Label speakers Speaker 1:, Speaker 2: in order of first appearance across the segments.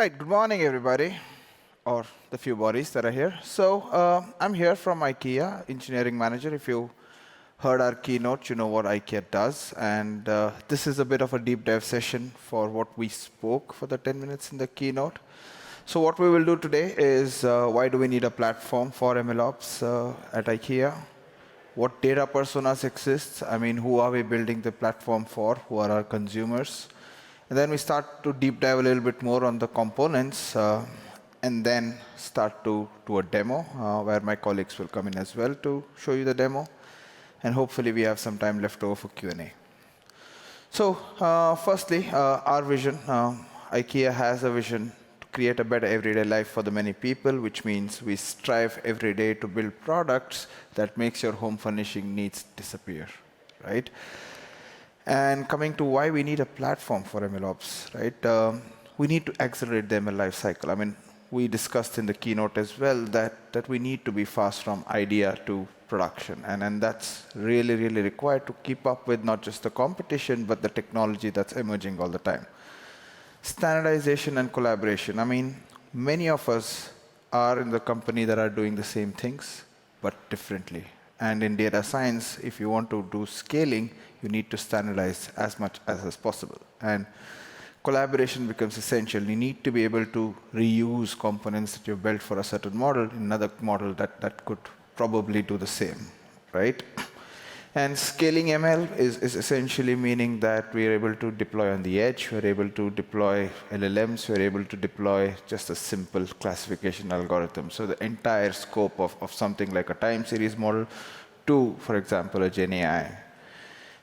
Speaker 1: Right, good morning, everybody, or the few bodies that are here. I'm here from IKEA, engineering manager. If you heard our keynote, you know what IKEA does. And this is a bit of a deep dive session for what we spoke for the 10 minutes in the keynote. So what we will do today is why do we need a platform for MLOps at IKEA? What data personas exist? I mean, who are we building the platform for? Who are our consumers? And then we start to deep dive a little bit more on the components, and then start to do a demo where my colleagues will come in as well to show you the demo. And hopefully we have some time left over for Q&A. So firstly, our vision. IKEA has a vision to create a better everyday life for the many people, which means we strive every day to build products that makes your home furnishing needs disappear, right? And coming to why we need a platform for MLOps, right? We need to accelerate the ML life cycle. I mean, we discussed in the keynote as well that we need to be fast from idea to production. And that's really, really required to keep up with not just the competition, but the technology that's emerging all the time. Standardization and collaboration. I mean, many of us are in the company that are doing the same things, but differently. And in data science, if you want to do scaling, you need to standardize as much as possible. And collaboration becomes essential. You need to be able to reuse components that you've built for a certain model in another model that could probably do the same, right? And scaling ML is essentially meaning that we are able to deploy on the edge, we're able to deploy LLMs, we're able to deploy just a simple classification algorithm. So the entire scope of something like a time series model to, for example, a Gen AI.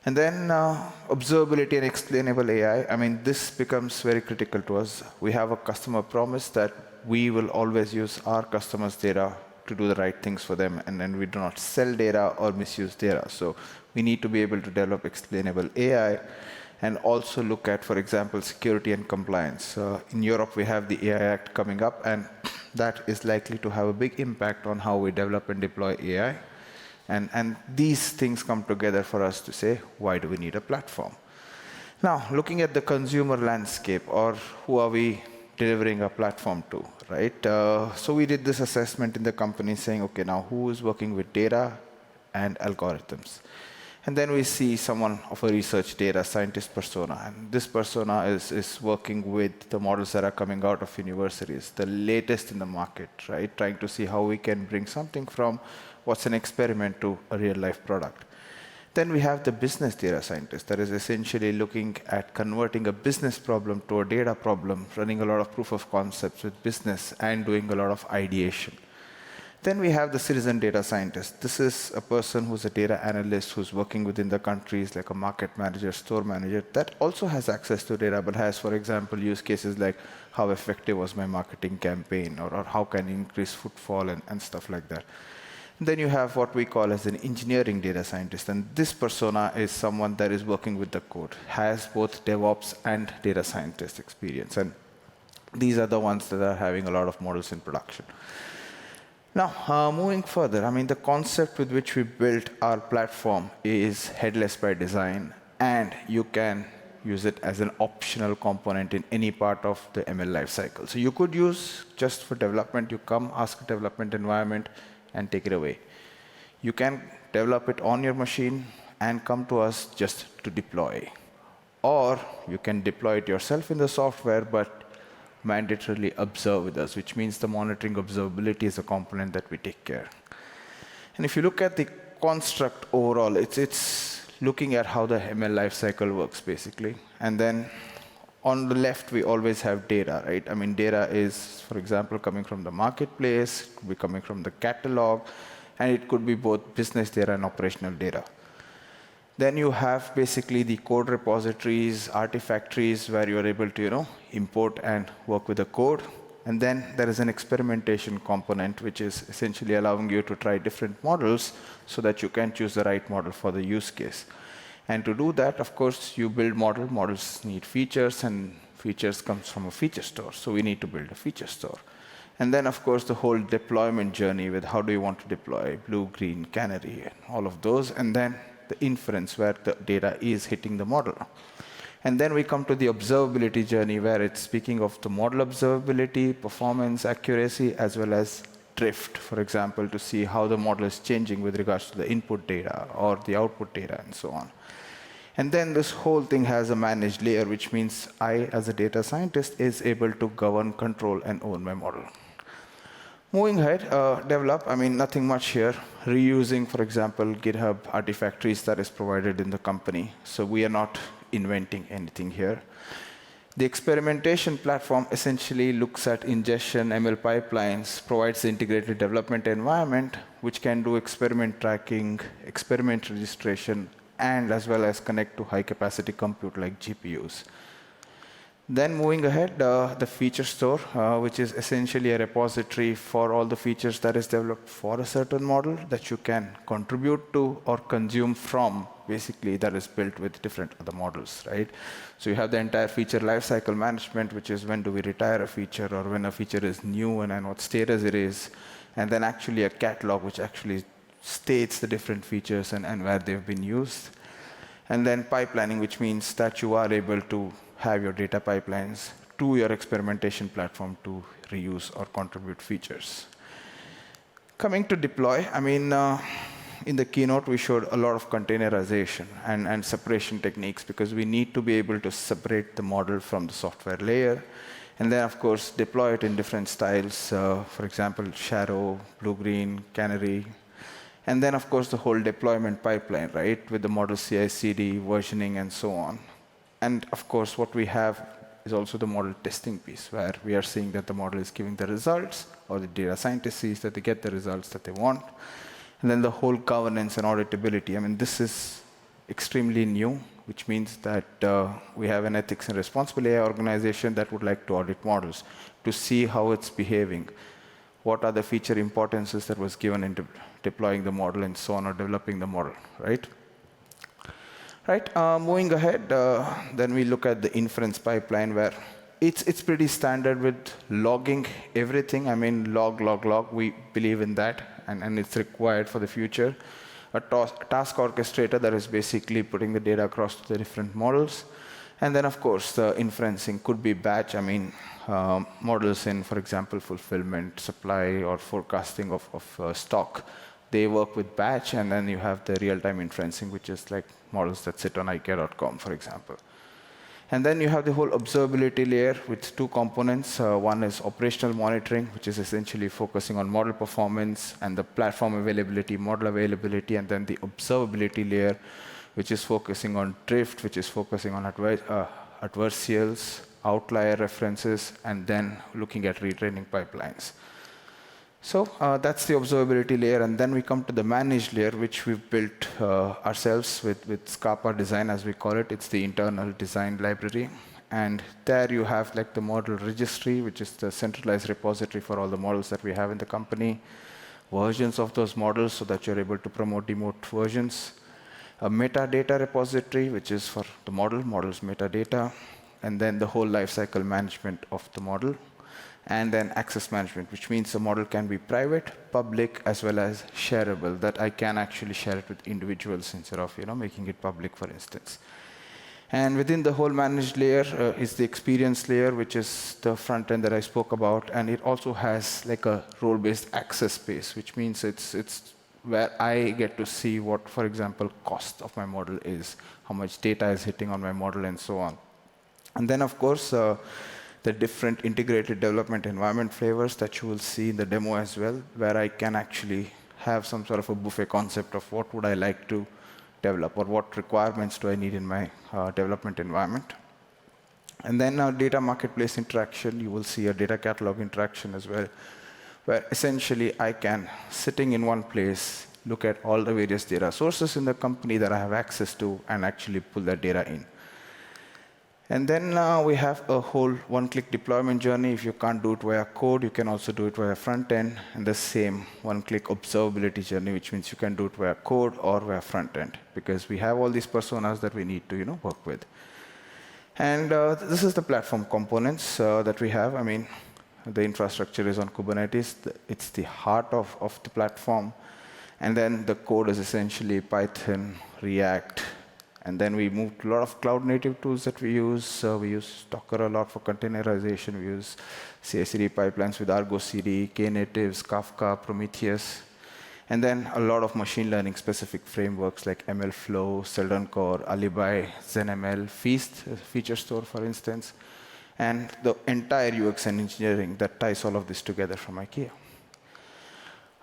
Speaker 1: And then observability and explainable AI. I mean, this becomes very critical to us. We have a customer promise that we will always use our customers' data to do the right things for them, and then we do not sell data or misuse data. So we need to be able to develop explainable AI and also look at, for example, security and compliance. In Europe, we have the AI Act coming up, and that is likely to have a big impact on how we develop and deploy AI. And these things come together for us to say, why do we need a platform? Now, looking at the consumer landscape, or who are we delivering a platform to, right? So we did this assessment in the company saying, okay, now who is working with data and algorithms? And then we see someone of a research data scientist persona. And this persona is working with the models that are coming out of universities, the latest in the market, right? Trying to see how we can bring something from what's an experiment to a real life product. Then we have the business data scientist that is essentially looking at converting a business problem to a data problem, running a lot of proof of concepts with business and doing a lot of ideation. Then we have the citizen data scientist. This is a person who's a data analyst who's working within the countries like a market manager, store manager that also has access to data but has, for example, use cases like how effective was my marketing campaign or how can I increase footfall and stuff like that. Then you have what we call as an engineering data scientist. And this persona is someone that is working with the code, has both DevOps and data scientist experience. And these are the ones that are having a lot of models in production. Now, moving further, I mean, the concept with which we built our platform is headless by design, and you can use it as an optional component in any part of the ML lifecycle. So you could use just for development. You come, ask a development environment, and take it away. You can develop it on your machine and come to us just to deploy. Or you can deploy it yourself in the software, but mandatorily observe with us, which means the monitoring observability is a component that we take care. And if you look at the construct overall, it's looking at how the ML lifecycle works, basically. And then on the left, we always have data, right? I mean, data is, for example, coming from the marketplace, it could be coming from the catalog, and it could be both business data and operational data. Then you have basically the code repositories, artifactories, where you're able to, import and work with the code. And then there is an experimentation component, which is essentially allowing you to try different models so that you can choose the right model for the use case. And to do that, of course, you build model. Models need features, and features comes from a feature store. So we need to build a feature store. And then, of course, the whole deployment journey with how do you want to deploy blue, green, canary, and all of those. And then the inference where the data is hitting the model. And then we come to the observability journey, where it's speaking of the model observability, performance, accuracy, as well as drift, for example, to see how the model is changing with regards to the input data or the output data and so on. And then this whole thing has a managed layer, which means I, as a data scientist, is able to govern, control, and own my model. Moving ahead, develop, nothing much here. Reusing, for example, GitHub artifactories that is provided in the company. So we are not inventing anything here. The experimentation platform essentially looks at ingestion, ML pipelines, provides the integrated development environment, which can do experiment tracking, experiment registration, and as well as connect to high-capacity compute like GPUs. Then moving ahead, the Futurestor, which is essentially a repository for all the features that is developed for a certain model that you can contribute to or consume from, basically, that is built with different other models, right? So you have the entire feature lifecycle management, which is when do we retire a feature or when a feature is new and what status it is, and then actually a catalog, which actually states the different features and where they've been used. And then pipelining, which means that you are able to have your data pipelines to your experimentation platform to reuse or contribute features. Coming to deploy, in the keynote, we showed a lot of containerization and separation techniques because we need to be able to separate the model from the software layer. And then, of course, deploy it in different styles. For example, Shadow, Blue-Green, Canary. And then, of course, the whole deployment pipeline, right, with the model CI/CD, versioning, and so on. And of course, what we have is also the model testing piece, where we are seeing that the model is giving the results, or the data scientist sees that they get the results that they want. And then the whole governance and auditability. This is extremely new, which means that we have an ethics and responsible AI organization that would like to audit models to see how it's behaving. What are the feature importances that was given in deploying the model and so on, or developing the model, right? Right, moving ahead, then we look at the inference pipeline, where it's pretty standard with logging everything. Log, log, log. We believe in that, and it's required for the future. A task orchestrator that is basically putting the data across to the different models. And then, of course, the inferencing could be batch. Models in, for example, fulfillment, supply, or forecasting of stock. They work with batch, and then you have the real-time inferencing, which is like models that sit on IKEA.com, for example. And then you have the whole observability layer with two components. One is operational monitoring, which is essentially focusing on model performance and the platform availability, model availability, and then the observability layer, which is focusing on drift, which is focusing on adversarials, outlier references, and then looking at retraining pipelines. So that's the observability layer, and then we come to the managed layer, which we've built ourselves with Scapa Design, as we call it. It's the internal design library. And there you have like the model registry, which is the centralized repository for all the models that we have in the company, versions of those models so that you're able to promote, demote versions, a metadata repository, which is for the model's metadata, and then the whole lifecycle management of the model. And then access management, which means the model can be private, public, as well as shareable, that I can actually share it with individuals instead of making it public, for instance. And within the whole managed layer is the experience layer, which is the front end that I spoke about. And it also has like a role-based access space, which means it's where I get to see what, for example, cost of my model is, how much data is hitting on my model, and so on. And then, of course, the different integrated development environment flavors that you will see in the demo as well, where I can actually have some sort of a buffet concept of what would I like to develop, or what requirements do I need in my development environment. And then data marketplace interaction, you will see a data catalog interaction as well, where essentially I can, sitting in one place, look at all the various data sources in the company that I have access to and actually pull that data in. And then we have a whole one-click deployment journey. If you can't do it via code, you can also do it via front end, and the same one-click observability journey, which means you can do it via code or via front end, because we have all these personas that we need to work with. And this is the platform components that we have. The infrastructure is on Kubernetes. It's the heart of the platform. And then the code is essentially Python, React, And then we moved to a lot of cloud-native tools that we use. We use Docker a lot for containerization. We use CI/CD pipelines with Argo CD, Knatives, Kafka, Prometheus. And then a lot of machine learning specific frameworks like MLflow, Seldon Core, Alibi, ZenML, Feast, Futurestor, for instance, and the entire UX and engineering that ties all of this together from IKEA.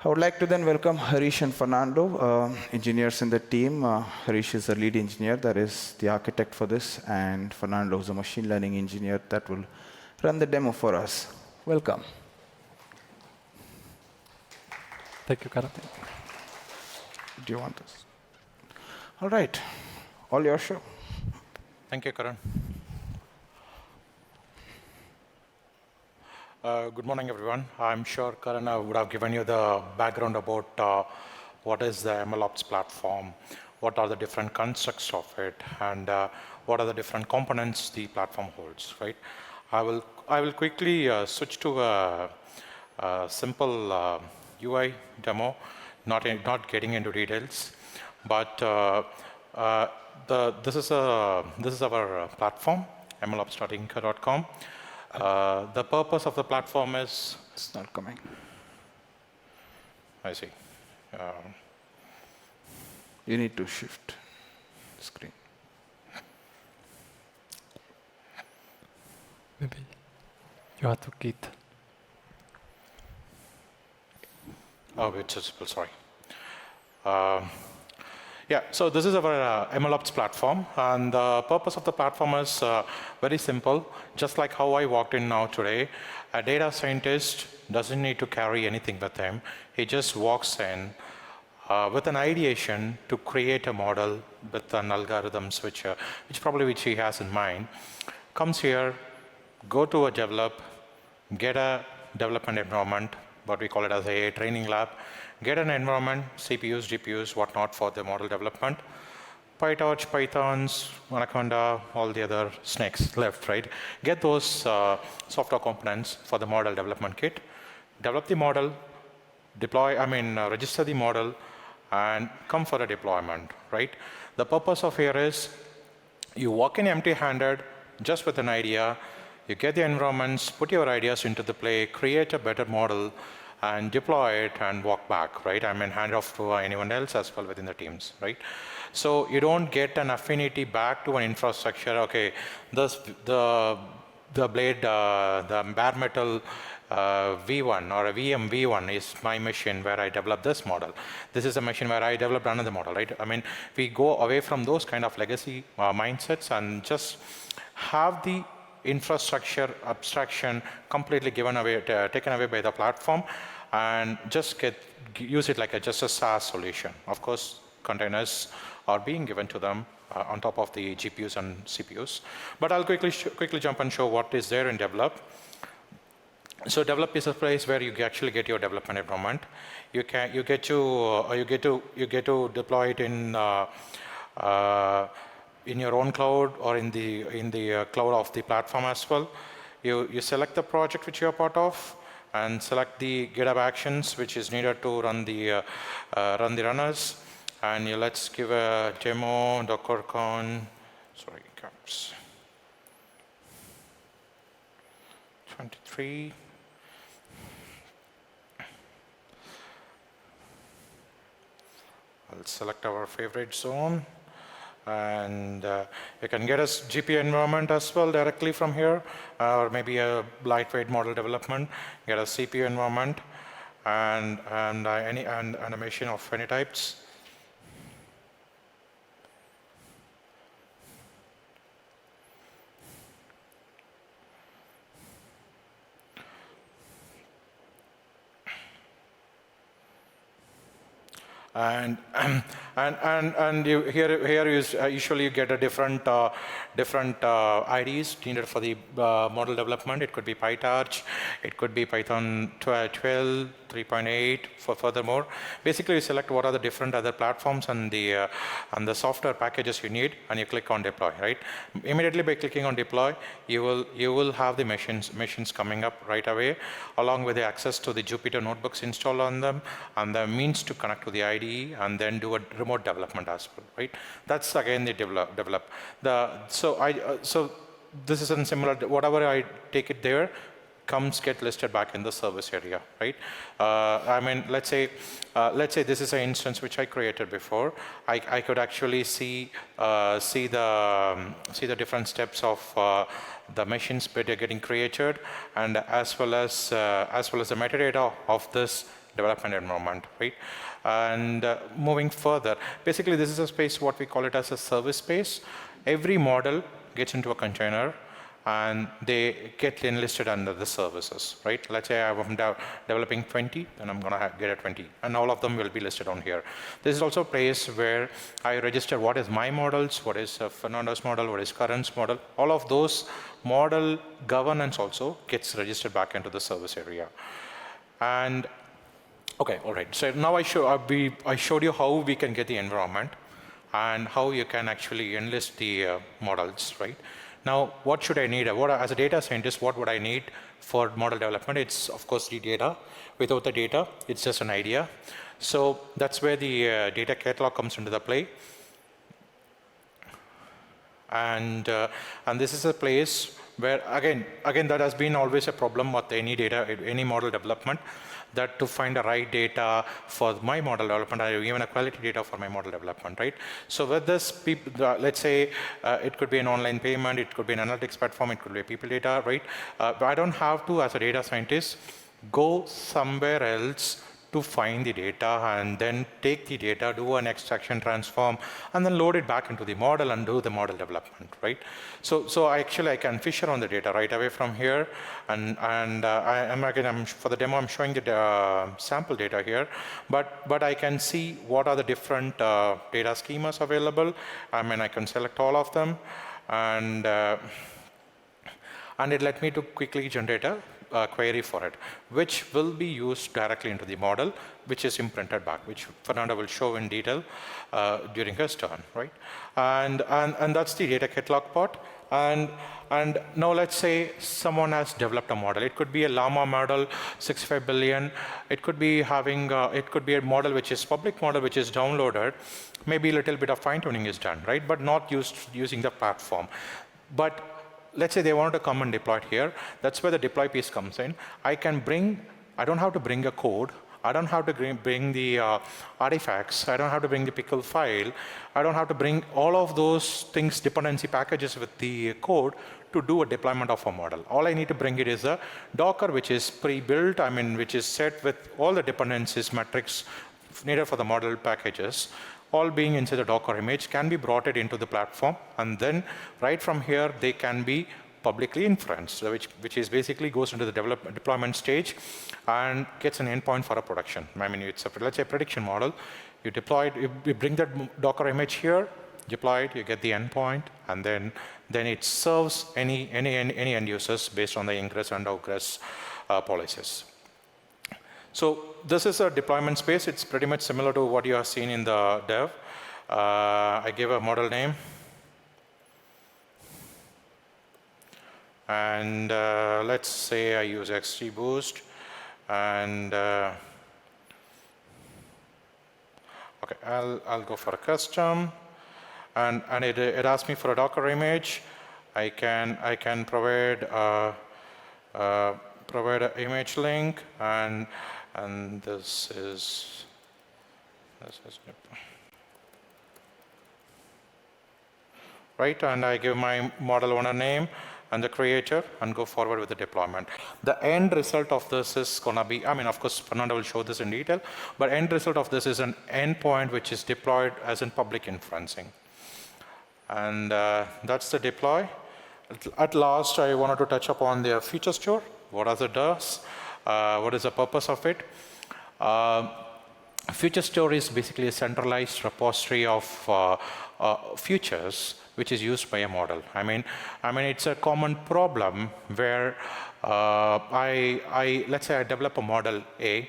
Speaker 1: I would like to then welcome Harish and Fernando, engineers in the team. Harish is the lead engineer, that is the architect for this, and Fernando is a machine learning engineer that will run the demo for us. Welcome.
Speaker 2: Thank you, Karan.
Speaker 1: Do you want this? All right. All your show.
Speaker 3: Thank you, Karan. Good morning, everyone. I'm sure Karan would have given you the background about what is the MLOps platform, what are the different constructs of it, and what are the different components the platform holds, right? I will quickly switch to a simple UI demo, not getting into details, but this is our platform, MLOps.inca.com. The purpose of the platform is...
Speaker 1: It's not coming.
Speaker 3: I see.
Speaker 1: You need to shift the screen.
Speaker 2: Maybe you have to git.
Speaker 3: Oh, it's visible, sorry. Yeah, so this is our MLOps platform, and the purpose of the platform is very simple. Just like how I walked in now today, a data scientist doesn't need to carry anything with him. He just walks in with an ideation to create a model with an algorithms which he has in mind. Comes here, go to a develop, get a development environment, what we call it as a training lab, get an environment, CPUs, GPUs, whatnot for the model development, PyTorch, Pythons, Anaconda, all the other snakes left, right? Get those software components for the model development kit, develop the model, register the model, and come for a deployment, right? The purpose of here is you walk in empty-handed, just with an idea, you get the environments, put your ideas into the play, create a better model, and deploy it and walk back, right? Hand off to anyone else as well within the teams, right? So you don't get an affinity back to an infrastructure. Okay, the blade, the bare metal V1 or a VM V1 is my machine where I develop this model. This is a machine where I developed another model, right? We go away from those kind of legacy mindsets and just have the infrastructure abstraction completely taken away by the platform, and just use it like just a SaaS solution. Of course, containers are being given to them on top of the GPUs and CPUs. But I'll quickly jump and show what is there in develop. So develop is a place where you actually get your development environment. You get to deploy it in your own cloud or in the cloud of the platform as well. You select the project which you are part of and select the GitHub actions which is needed to run the runners. And let's give a demo, DockerCon, sorry, caps 23. I'll select our favorite zone. And you can get a GPU environment as well directly from here, or maybe a lightweight model development, get a CPU environment, and a machine of any types. And here usually you get a different IDs needed for the model development. It could be PyTorch, it could be Python 12, 3.8 for furthermore. Basically, you select what are the different other platforms and the software packages you need, and you click on deploy, right? Immediately by clicking on deploy, you will have the machines coming up right away, along with the access to the Jupyter notebooks installed on them, and the means to connect to the IDE, and then do a remote development as well, right? That's again the develop. So this is in similar, whatever I take it there, get listed back in the service area, right? I mean, let's say this is an instance which I created before. I could actually see the different steps of the machines that are getting created, and as well as the metadata of this development environment, right? And moving further, basically this is a space, what we call it as a service space. Every model gets into a container, and they get enlisted under the services, right? Let's say I'm developing 20, then I'm gonna get a 20, and all of them will be listed on here. This is also a place where I register what is my models, what is Fernando's model, what is Karan's model. All of those model governance also gets registered back into the service area. And okay, all right. So now I showed you how we can get the environment and how you can actually enlist the models, right? Now, what should I need? As a data scientist, what would I need for model development? It's, of course, the data. Without the data, it's just an idea. So that's where the data catalog comes into the play. And this is a place where, again, that has been always a problem with any model development, that to find the right data for my model development, or even a quality data for my model development, right? So with this, let's say it could be an online payment, it could be an analytics platform, it could be people data, right? But I don't have to, as a data scientist, go somewhere else to find the data and then take the data, do an extraction transform, and then load it back into the model and do the model development, right? So I can fish around the data right away from here, and for the demo, I'm showing the sample data here, but I can see what are the different data schemas available. I mean, I can select all of them, and it let me to quickly generate a query for it, which will be used directly into the model, which is imprinted back, which Fernando will show in detail during his turn, right? And that's the data catalog part. And now let's say someone has developed a model. It could be a Llama model, 65 billion. It could be having, it could be a model which is public model, which is downloaded. Maybe a little bit of fine tuning is done, right? But not using the platform. But let's say they want to come and deploy it here. That's where the deploy piece comes in. I don't have to bring a code. I don't have to bring the artifacts. I don't have to bring the pickle file. I don't have to bring all of those things, dependency packages with the code to do a deployment of a model. All I need to bring it is a Docker, which is pre-built, which is set with all the dependencies, metrics needed for the model packages, all being inside the Docker image, can be brought it into the platform, and then right from here they can be publicly inferenced, which is basically goes into the deployment stage and gets an endpoint for a production. It's let's say a prediction model. You deploy it, you bring that Docker image here, deploy it, you get the endpoint, and then it serves any end users based on the ingress and egress policies. So this is a deployment space. It's pretty much similar to what you have seen in the dev. I gave a model name. And let's say I use XGBoost. And okay, I'll go for a custom. And it asks me for a Docker image. I can provide an image link, and this is right, and I give my model owner name and the creator and go forward with the deployment. The end result of this is going to be, of course, Fernando will show this in detail, but end result of this is an endpoint which is deployed as in public inferencing. And that's the deploy. At last, I wanted to touch upon the Futurestor. What does it do? What is the purpose of it? Futurestor is basically a centralized repository of futures, which is used by a model. It's a common problem where let's say I develop a model A,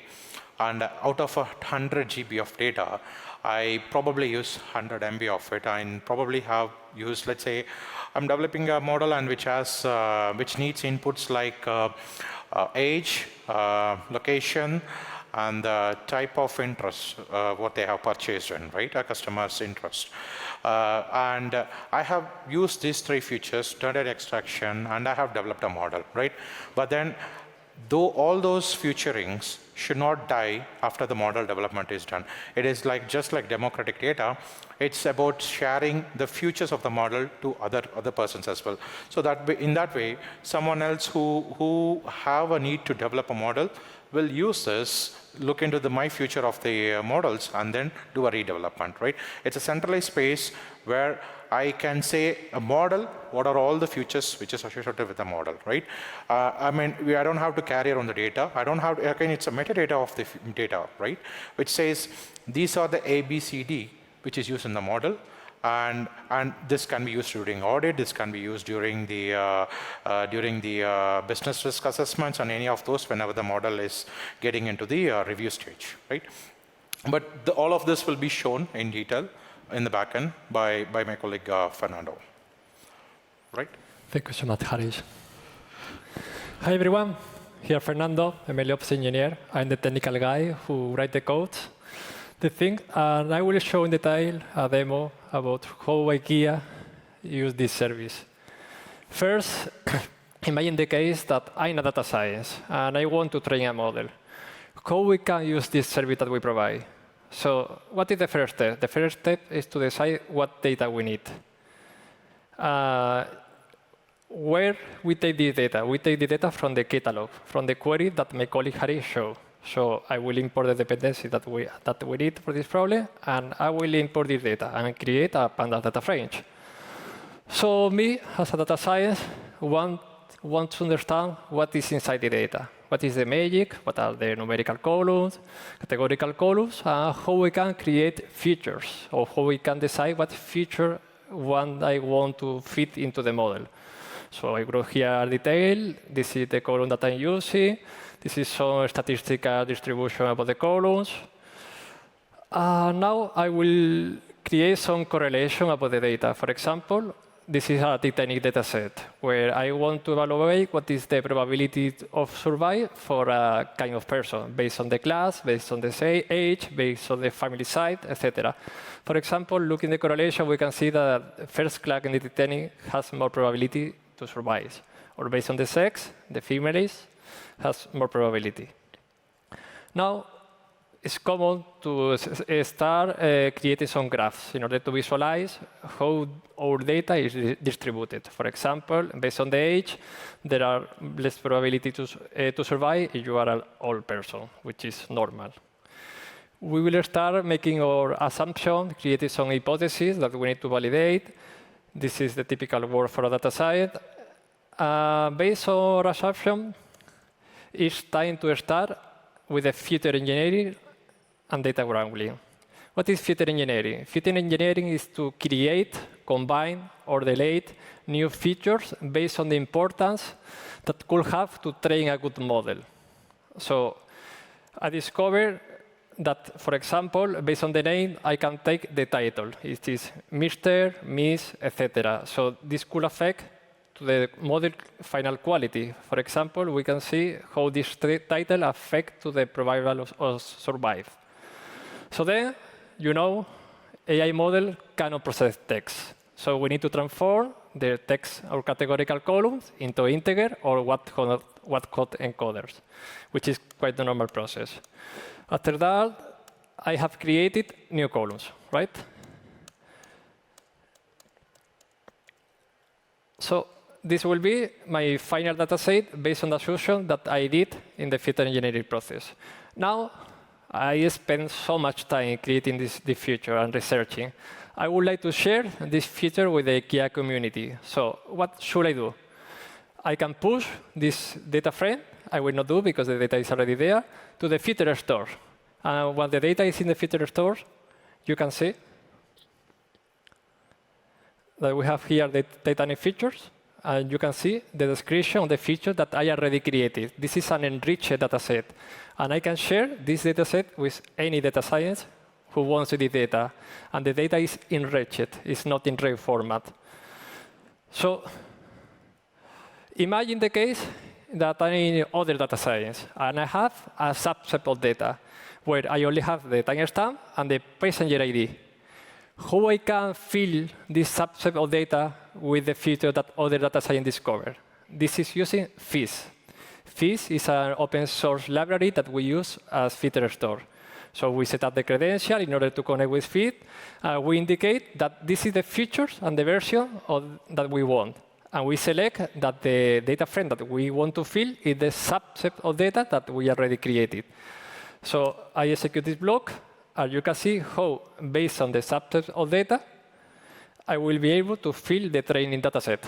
Speaker 3: And out of 100 GB of data, I probably use 100 MB of it, and probably have used, let's say, I'm developing a model and which needs inputs like age, location, and the type of interest, what they have purchased in, right? A customer's interest. I have used these three features, data extraction, and I have developed a model, right? But then, though all those featurings should not die after the model development is done. It is like just like democratic data, it's about sharing the futures of the model to other persons as well. So that in that way, someone else who have a need to develop a model will use this, look into the my future of the models, and then do a redevelopment, right? It's a centralized space where I can say a model, what are all the features which is associated with the model, right? I mean, I don't have to carry around the data. I don't have to, again, it's a metadata of the data, right? Which says, these are the A, B, C, D, which is used in the model. And this can be used during audit, this can be used during the business risk assessments and any of those whenever the model is getting into the review stage, right? But all of this will be shown in detail in the backend by my colleague Fernando, right?
Speaker 2: Thank you so much, Harish. Hi, everyone. Here, Fernando, MLOps engineer. I'm the technical guy who write the code. The thing, and I will show in detail a demo about how IKEA use this service. First, imagine the case that I'm a data science and I want to train a model. How we can use this service that we provide? So what is the first step? The first step is to decide what data we need. Where we take this data? We take the data from the catalog, from the query that my colleague Harry showed. So I will import the dependency that we need for this problem, and I will import this data and create a pandas data frame. So me, as a data science, want to understand what is inside the data. What is the magic? What are the numerical columns, categorical columns, and how we can create features, or how we can decide what feature I want to fit into the model. So I wrote here detail. This is the column that I'm using. This is some statistical distribution about the columns. Now I will create some correlation about the data. For example, this is a Titanic data set where I want to evaluate what is the probability of survive for a kind of person based on the class, based on the age, based on the family size, etc. For example, looking at the correlation, we can see that first class in the Titanic has more probability to survive. Or based on the sex, the females has more probability. Now, it's common to start creating some graphs in order to visualize how our data is distributed. For example, based on the age, there are less probability to survive if you are an old person, which is normal. We will start making our assumption, creating some hypotheses that we need to validate. This is the typical word for a data science. Based on our assumption, it's time to start with the feature engineering and data wrangling. What is feature engineering? Feature engineering is to create, combine, or delete new features based on the importance that could have to train a good model. So I discovered that, for example, based on the name, I can take the title. It is Mr., Miss, etc. So this could affect to the model final quality. For example, we can see how this title affects to the probability of survive. So then, you know, AI model cannot process text. So we need to transform the text or categorical columns into integer or what code encoders, which is quite the normal process. After that, I have created new columns, right? So this will be my final data set based on the assumption that I did in the feature engineering process. Now, I spent so much time creating this feature and researching. I would like to share this feature with the IKEA community. So what should I do? I can push this data frame. I will not do because the data is already there, to the Futurestor. When the data is in the Futurestor, you can see that we have here the Titanic features. and you can see the description of the feature that I already created. This is an enriched dataset. And I can share this dataset with any data science who wants the data. And the data is enriched. It's not in RAW format. So imagine the case that I'm in other data science, and I have a subset of data where I only have the timestamp and the passenger ID. How I can fill this subset of data with the feature that other data science discover? This is using FIS. FIS is an open source library that we use as Futurestor. So we set up the credential in order to connect with FIT. We indicate that this is the features and the version that we want. And we select that the data frame that we want to fill is the subset of data that we already created. So I execute this block. And you can see how, based on the subset of data, I will be able to fill the training dataset.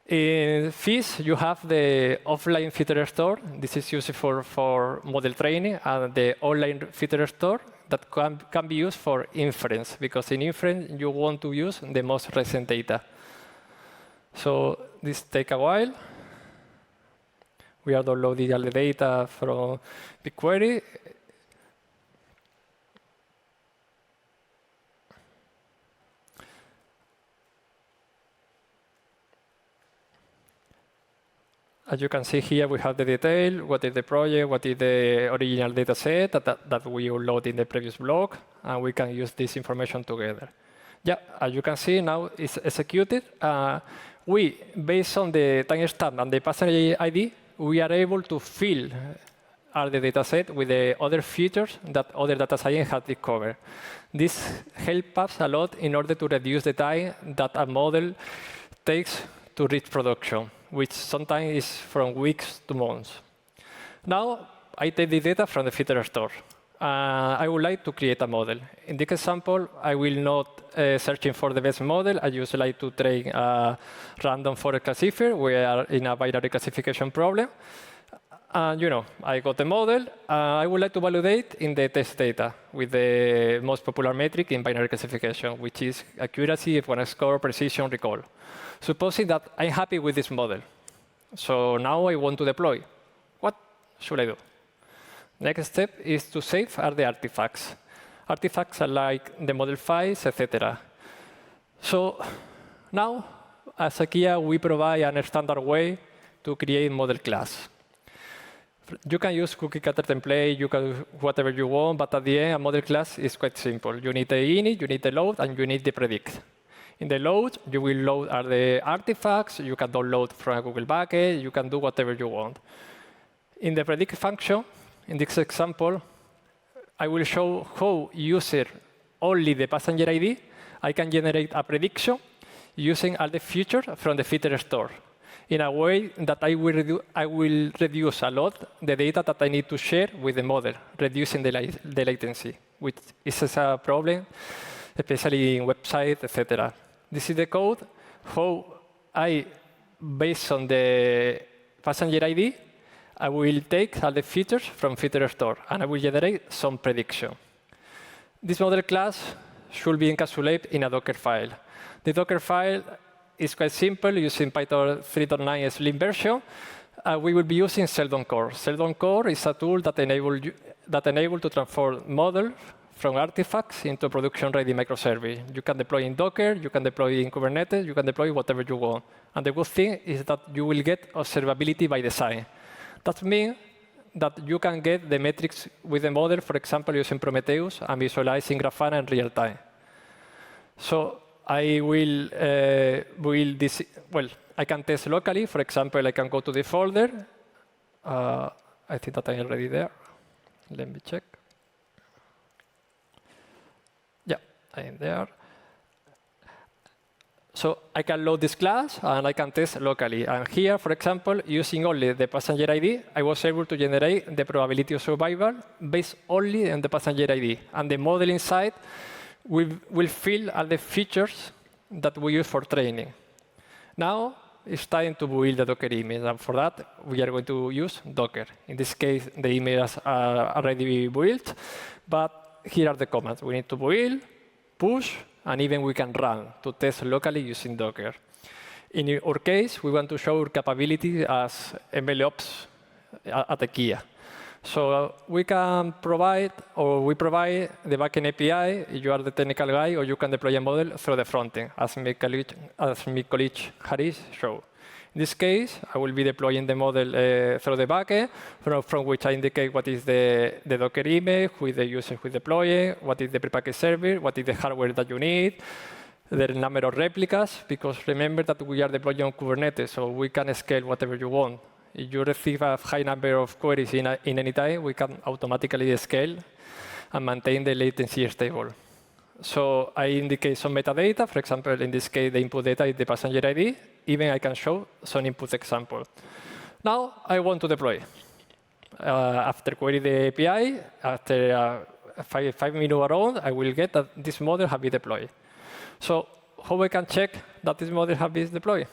Speaker 2: In FIS, you have the offline Futurestor. This is used for model training, and the online Futurestor that can be used for inference, because in inference, you want to use the most recent data. So this takes a while. We are downloading all the data from BigQuery. As you can see here, we have the detail, what is the project, what is the original data set that we upload in the previous blog, and we can use this information together. Yeah, as you can see, now it's executed. Based on the timestamp and the passenger ID, we are able to fill all the data set with the other features that other data science have discovered. This helps us a lot in order to reduce the time that a model takes to reach production, which sometimes is from weeks to months. Now, I take the data from the Futurestor. I would like to create a model. In this example, I will not searching for the best model. I just like to train a random forest classifier. We are in a binary classification problem. And I got the model. I would like to validate in the test data with the most popular metric in binary classification, which is accuracy, F1 score, precision, recall. Supposing that I'm happy with this model. So now I want to deploy. What should I do? Next step is to save all the artifacts. Artifacts are like the model files, etc. So now, as IKEA, we provide a standard way to create model class. You can use cookie cutter template, you can do whatever you want, but at the end, a model class is quite simple. You need the init, you need the load, and you need the predict. In the load, you will load all the artifacts. You can download from a Google bucket. You can do whatever you want. In the predict function, in this example, I will show how, using only the passenger ID, I can generate a prediction using all the features from the Futurestor in a way that I will reduce a lot the data that I need to share with the model, reducing the latency, which is a problem, especially in websites, etc. This is the code, how based on the passenger ID, I will take all the features from Futurestor, and I will generate some prediction. This model class should be encapsulated in a Docker file. The Docker file is quite simple, using Python 3.9 Slim version. We will be using Seldon Core. Seldon Core is a tool that enables to transform models from artifacts into production-ready microservice. You can deploy in Docker, you can deploy in Kubernetes, you can deploy whatever you want. And the good thing is that you will get observability by design. That means that you can get the metrics with the model, for example, using Prometheus and visualizing Grafana in real time. So I will build this. Well, I can test locally. For example, I can go to the folder. I think that I'm already there. Let me check. Yeah, I am there. So I can load this class, and I can test locally. And here, for example, using only the passenger ID, I was able to generate the probability of survival based only on the passenger ID. And the model inside will fill all the features that we use for training. Now, it's time to build the Docker image. And for that, we are going to use Docker. In this case, the images are already built. But here are the commands. We need to build, push, and even we can run to test locally using Docker. In our case, we want to show our capability as MLOps at IKEA. So we can provide, or we provide the backend API if you are the technical guy, or you can deploy a model through the frontend, as my colleague Harish showed. In this case, I will be deploying the model through the backend, from which I indicate what is the Docker image, who is the user who deploy it, what is the prepackaged server, what is the hardware that you need, the number of replicas, because remember that we are deploying on Kubernetes, so we can scale whatever you want. If you receive a high number of queries in any time, we can automatically scale and maintain the latency stable. So I indicate some metadata. For example, in this case, the input data is the passenger ID. Even I can show some input example. Now I want to deploy. After query the API, after 5 minutes around, I will get that this model has been deployed. So how I can check that this model has been deployed?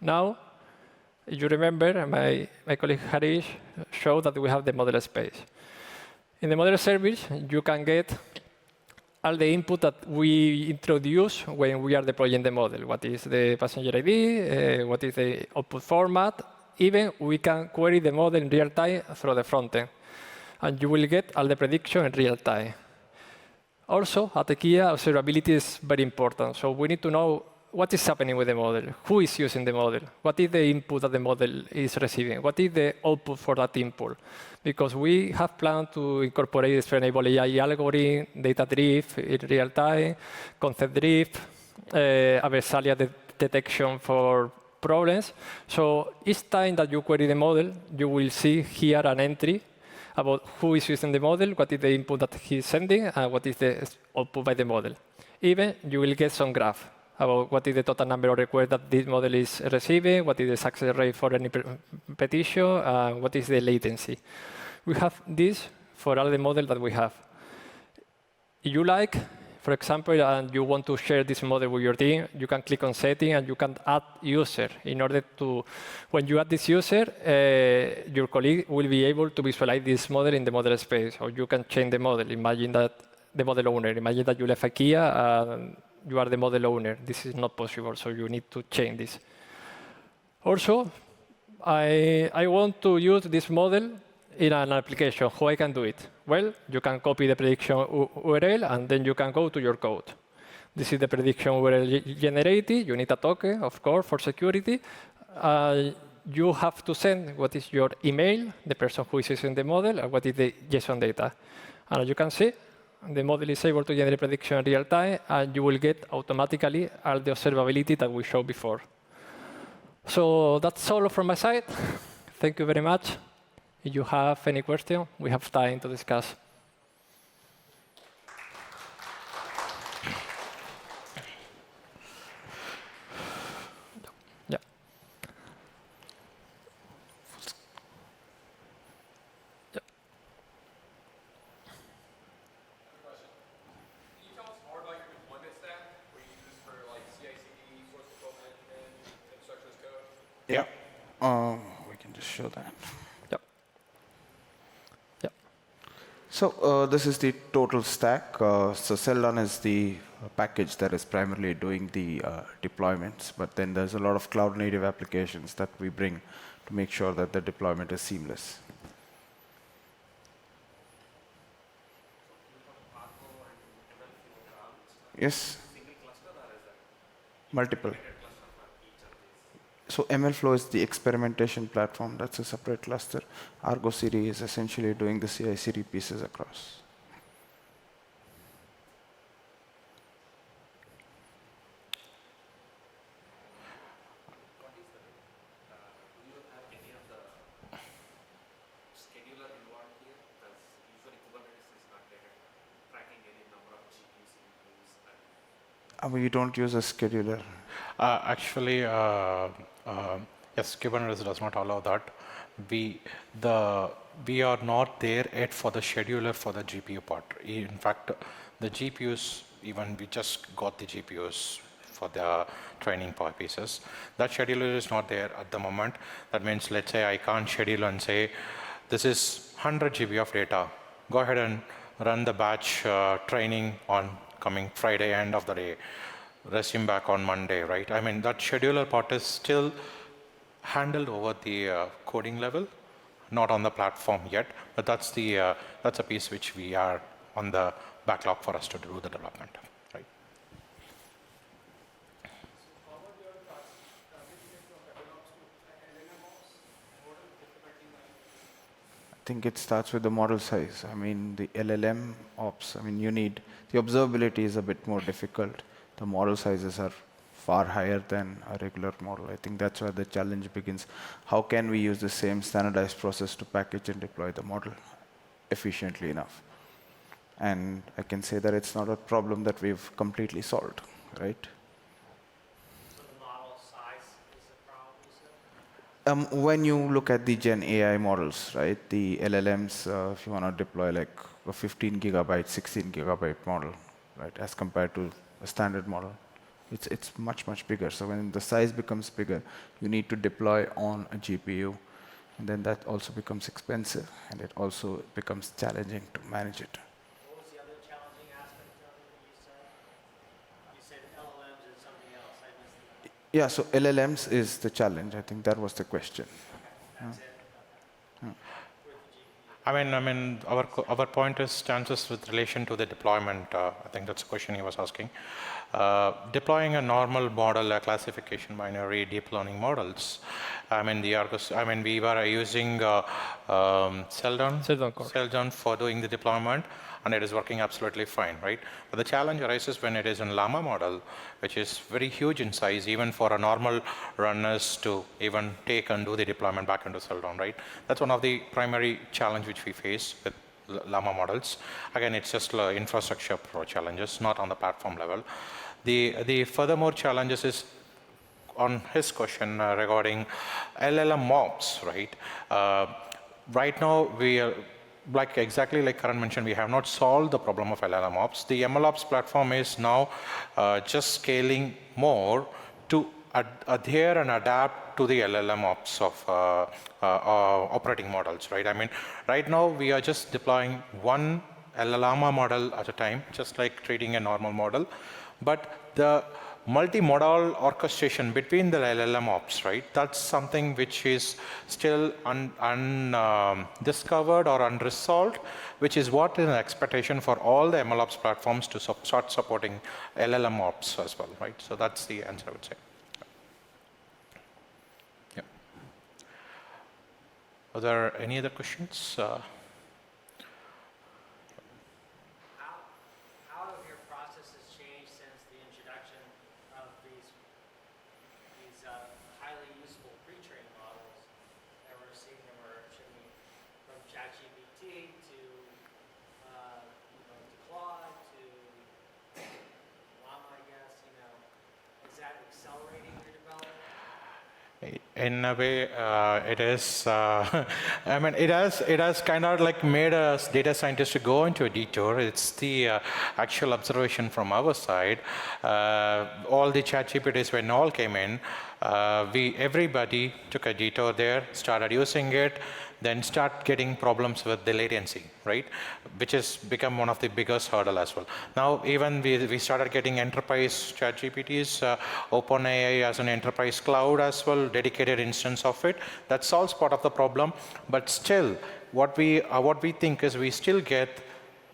Speaker 2: Now, if you remember, my colleague Harish showed that we have the model space. In the model service, you can get all the input that we introduce when we are deploying the model. What is the passenger ID? What is the output format? Even we can query the model in real time through the frontend. And you will get all the prediction in real time. Also, at IKEA, observability is very important. So we need to know what is happening with the model, who is using the model, what is the input that the model is receiving, what is the output for that input. Because we have planned to incorporate this enable AI algorithm, data drift in real time, concept drift, adversarial detection for problems. So each time that you query the model, you will see here an entry about who is using the model, what is the input that he's sending, and what is the output by the model. Even you will get some graph about what is the total number of requests that this model is receiving, what is the success rate for any petition, what is the latency. We have this for all the models that we have. If you like, for example, and you want to share this model with your team, you can click on setting and you can add user. In order to, when you add this user, your colleague will be able to visualize this model in the model space, or you can change the model. Imagine that the model owner, imagine that you left IKEA, you are the model owner. This is not possible, so you need to change this. Also, I want to use this model in an application. How I can do it? Well, you can copy the prediction URL, and then you can go to your code. This is the prediction URL generated. You need a token, of course, for security. You have to send what is your email, the person who is using the model, and what is the JSON data. And as you can see, the model is able to generate prediction in real time, and you will get automatically all the observability that we showed before. So that's all from my side. Thank you very much. If you have any question, we have time to discuss. Yeah.
Speaker 1: Yeah. We can just show that.
Speaker 2: Yep. Yep.
Speaker 1: So this is the total stack. So Celdon is the package that is primarily doing the deployments, but then there's a lot of cloud-native applications that we bring to make sure that the deployment is seamless. Yes. Multiple. So MLflow is the experimentation platform. That's a separate cluster. Argo CD is essentially doing the CI/CD pieces across. We don't use a scheduler.
Speaker 3: Actually, yes, Kubernetes does not allow that. We are not there yet for the scheduler for the GPU part. In fact, the GPUs, even we just got the GPUs for the training pieces. That scheduler is not there at the moment. That means, let's say I can't schedule and say, this is 100 GB of data. Go ahead and run the batch training on coming Friday, end of the day. resume back on Monday, right? I mean, that scheduler part is still handled over the coding level, not on the platform yet, but that's a piece which we are on the backlog for us to do the development, right?
Speaker 1: I think it starts with the model size. I mean, the LLM ops, I mean, the observability is a bit more difficult. The model sizes are far higher than a regular model. I think that's where the challenge begins. How can we use the same standardized process to package and deploy the model efficiently enough? And I can say that it's not a problem that we've completely solved, right?
Speaker 4: So the model size is a problem, you said?
Speaker 1: When you look at the Gen AI models, right, the LLMs, if you want to deploy like a 15 gigabyte, 16 gigabyte model, right, as compared to a standard model, it's much, much bigger. So when the size becomes bigger, you need to deploy on a GPU, and then that also becomes expensive, and it also becomes challenging to manage it.
Speaker 4: What was the other challenging aspect of it that you said? You said LLMs and something else. I missed that.
Speaker 1: Yeah, so LLMs is the challenge. I think that was the question.
Speaker 4: That's it. Okay. With the GPU.
Speaker 3: I mean, our point is stances with relation to the deployment. I think that's the question he was asking. Deploying a normal model, a classification binary, deep learning models. I mean, we were using Seldon for doing the deployment, and it is working absolutely fine, right? But the challenge arises when it is in Llama model, which is very huge in size, even for a normal runners to even take and do the deployment back into Seldon, right? That's one of the primary challenge which we face with Llama models. Again, it's just infrastructure pro challenges, not on the platform level. The furthermore challenges is on his question regarding LLM mobs, right? Right now, we are, exactly like Karan mentioned, we have not solved the problem of LLM ops. The MLOps platform is now just scaling more to adhere and adapt to the LLM ops of operating models, right? I mean, right now we are just deploying one LLM model at a time, just like treating a normal model. But the multimodal orchestration between the LLM ops, right? That's something which is still undiscovered or unresolved, which is what is an expectation for all the MLOps platforms to start supporting LLM ops as well, right? So that's the answer I would say. Yeah. Are there any other questions?
Speaker 4: How have your processes changed since the introduction of these highly useful pre-trained models that we're seeing emerge? I mean, from ChatGPT to to Claude to Llama, I guess. Is that accelerating your development?
Speaker 3: In a way, it is. I mean, it has kind of like made us data scientists to go into a detour. It's the actual observation from our side. All the ChatGPTs when all came in, everybody took a detour there, started using it, then start getting problems with the latency, right? Which has become one of the biggest hurdle as well. Now, even we started getting enterprise ChatGPTs, OpenAI as an enterprise cloud as well, dedicated instance of it. That solves part of the problem, but still, what we think is we still get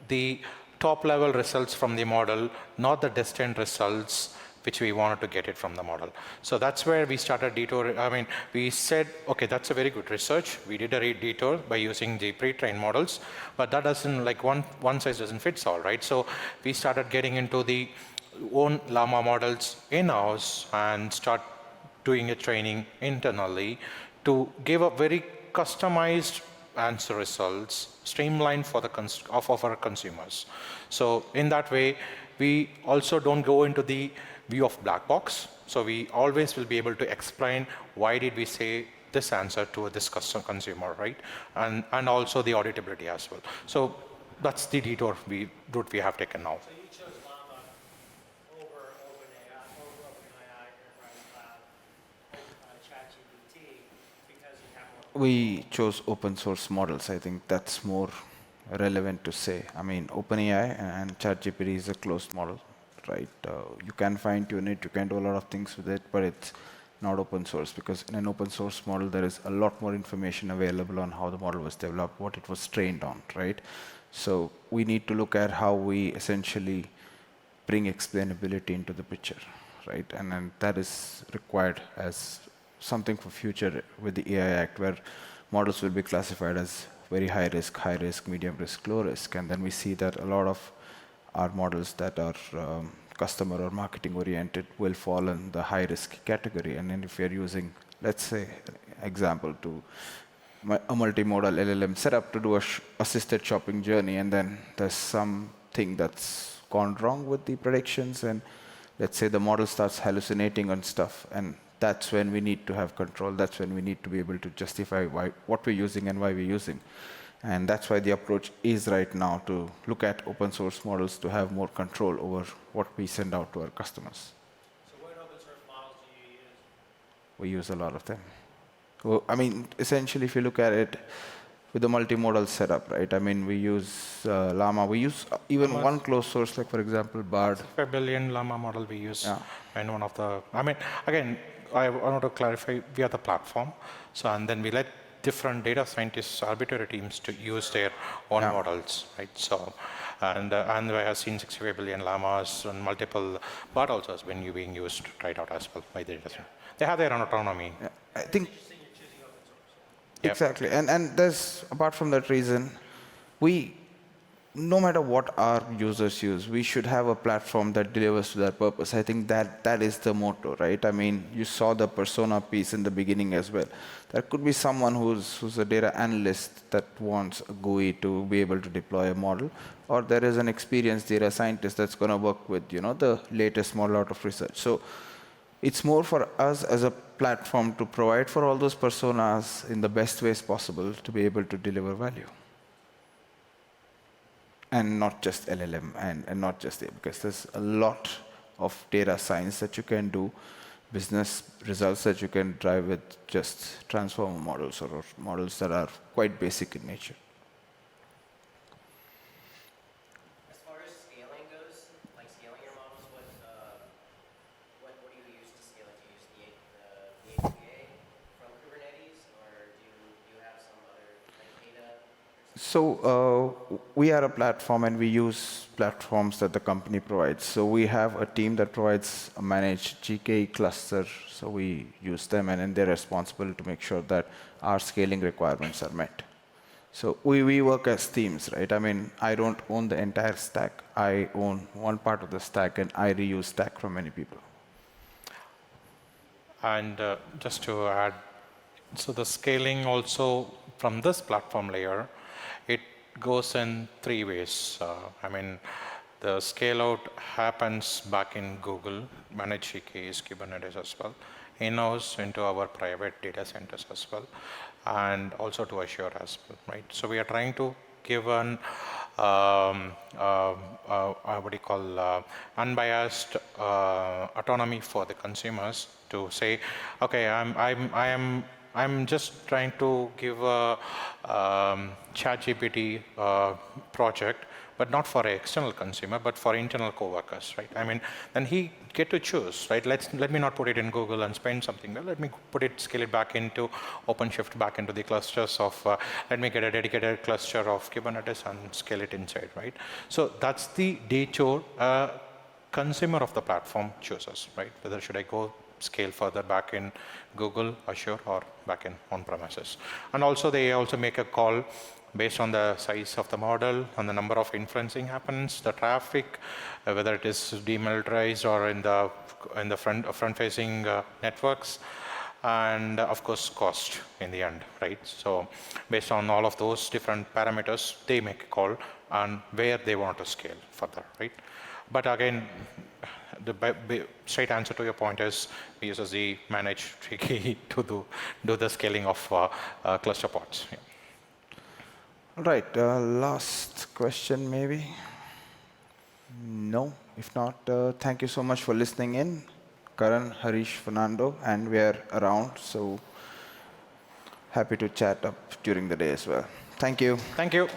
Speaker 3: the top level results from the model, not the destined results which we wanted to get it from the model. So that's where we started detour. I mean, we said, okay, that's a very good research. We did a detour by using the pre-trained models, but that doesn't, like one size doesn't fit all, right? So we started getting into the own Llama models in-house and start doing a training internally to give a very customized answer results, streamlined for of our consumers. So in that way, we also don't go into the view of black box. So we always will be able to explain why did we say this answer to this consumer, right? And also the auditability as well. So that's the detour route we have taken now.
Speaker 4: So you chose Llama over OpenAI Enterprise Cloud, ChatGPT, because you have more.
Speaker 1: We chose open source models. I think that's more relevant to say. I mean, OpenAI and ChatGPT is a closed model, right? You can fine tune it, you can do a lot of things with it, but it's not open source, because in an open source model, there is a lot more information available on how the model was developed, what it was trained on, right? So we need to look at how we essentially bring explainability into the picture, right? And then that is required as something for future with the AI Act, where models will be classified as very high risk, medium risk, low risk. And then we see that a lot of our models that are customer or marketing oriented will fall in the high risk category. And then if you're using, let's say, example to a multimodal LLM setup to do a assisted shopping journey, and then there's something that's gone wrong with the predictions, and let's say the model starts hallucinating on stuff, and that's when we need to have control. That's when we need to be able to justify what we're using and why we're using. And that's why the approach is right now to look at open source models to have more control over what we send out to our customers.
Speaker 4: So what open source models do you use?
Speaker 1: We use a lot of them. Well, I mean, essentially, if you look at it with the multimodal setup, right? I mean, we use Llama. We use even one closed source, like, for example, Bard.
Speaker 3: 5 billion Llama model we use
Speaker 1: Yeah.
Speaker 3: in one of the, I mean, again, I want to clarify, we are the platform. So, and then we let different data scientists, arbitrary teams to use their own models, right? So, and I have seen 65 billion llamas and multiple Bard also has been being used right out as well by the data scientists. They have their own autonomy.
Speaker 1: Yeah. I think
Speaker 4: Interesting you're choosing open source.
Speaker 3: Yep.
Speaker 1: exactly, and there's, apart from that reason, no matter what our users use, we should have a platform that delivers to that purpose. I think that is the motto, right? I mean, you saw the persona piece in the beginning as well. There could be someone who's a data analyst that wants a GUI to be able to deploy a model, or there is an experienced data scientist that's going to work with, the latest model out of research. So it's more for us as a platform to provide for all those personas in the best ways possible to be able to deliver value. And not just LLM and not just it, because there's a lot of data science that you can do, business results that you can drive with just transformer models or models that are quite basic in nature.
Speaker 5: As far as scaling goes, like scaling your models, what do you use to scale it? Do you use the IKEA from Kubernetes, or do you have some other like data?
Speaker 1: So we are a platform, and we use platforms that the company provides. So we have a team that provides a managed GKE cluster. So we use them, and then they're responsible to make sure that our scaling requirements are met. So we work as teams, right? I mean, I don't own the entire stack. I own one part of the stack, and I reuse stack from many people.
Speaker 3: And just to add, so the scaling also from this platform layer, it goes in 3 ways. I mean, the scale out happens back in Google, managed GKEs, Kubernetes as well, in-house into our private data centers as well, and also to Azure as well, right? So we are trying to give an unbiased autonomy for the consumers to say, okay, I'm just trying to give a ChatGPT project, but not for an external consumer, but for internal coworkers, right? I mean, then he get to choose, right? Let me not put it in Google and spend something. Well, let me scale it back into OpenShift, back into the clusters of, let me get a dedicated cluster of Kubernetes and scale it inside, right? So that's the day chore consumer of the platform chooses, right? Whether should I go scale further back in Google, Azure, or back in on-premises. And also they also make a call based on the size of the model, on the number of inferencing happens, the traffic, whether it is demilitarized or in the front-facing networks, and of course cost in the end, right? So based on all of those different parameters, they make a call on where they want to scale further, right? But again, the straight answer to your point is we use the managed GKE to do the scaling of cluster pods. Yeah.
Speaker 1: All right, last question maybe? No, if not, thank you so much for listening in. Karan, Harish, Fernando, and we are around, so happy to chat up during the day as well. Thank you.
Speaker 3: Thank you.